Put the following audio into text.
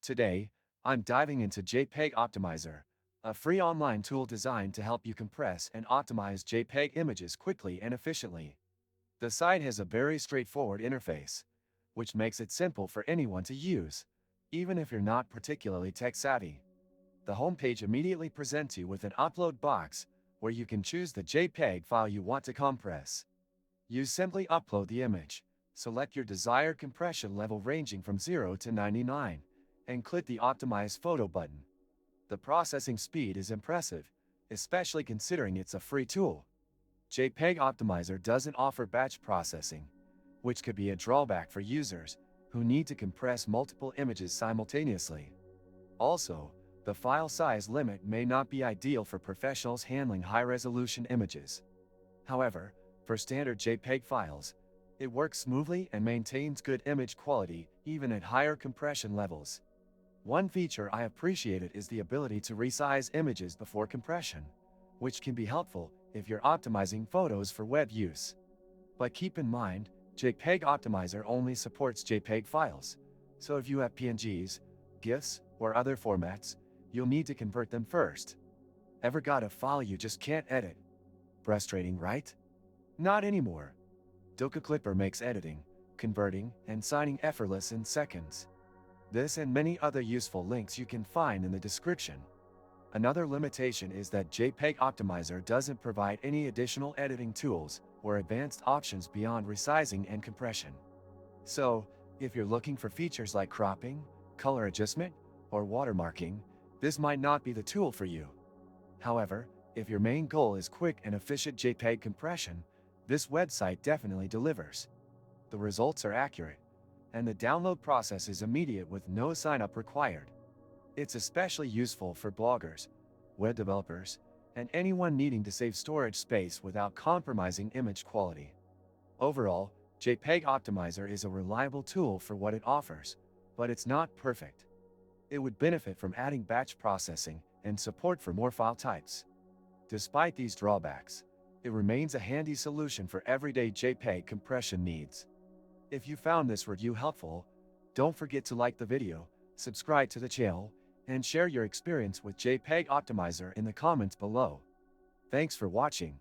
Today, I'm diving into JPEG Optimizer, a free online tool designed to help you compress and optimize JPEG images quickly and efficiently. The site has a very straightforward interface, which makes it simple for anyone to use, even if you're not particularly tech-savvy. The homepage immediately presents you with an upload box, where you can choose the JPEG file you want to compress. You simply upload the image, select your desired compression level ranging from 0 to 99, and click the Optimize Photo button. The processing speed is impressive, especially considering it's a free tool. JPEG Optimizer doesn't offer batch processing, which could be a drawback for users who need to compress multiple images simultaneously. Also, the file size limit may not be ideal for professionals handling high-resolution images. However, for standard JPEG files, it works smoothly and maintains good image quality even at higher compression levels. One feature I appreciated is the ability to resize images before compression, which can be helpful if you're optimizing photos for web use. But keep in mind, JPEG Optimizer only supports JPEG files, so if you have PNGs, GIFs, or other formats, you'll need to convert them first. Ever got a file you just can't edit? Frustrating, right? Not anymore. Doka Clipper makes editing, converting, and signing effortless in seconds. This and many other useful links you can find in the description. Another limitation is that JPEG Optimizer doesn't provide any additional editing tools or advanced options beyond resizing and compression. So, if you're looking for features like cropping, color adjustment, or watermarking, this might not be the tool for you. However, if your main goal is quick and efficient JPEG compression, this website definitely delivers. The results are accurate, and the download process is immediate with no sign-up required. It's especially useful for bloggers, web developers, and anyone needing to save storage space without compromising image quality. Overall, JPEG Optimizer is a reliable tool for what it offers, but it's not perfect. It would benefit from adding batch processing and support for more file types. Despite these drawbacks, it remains a handy solution for everyday JPEG compression needs. If you found this review helpful, don't forget to like the video, subscribe to the channel, and share your experience with JPEG Optimizer in the comments below. Thanks for watching.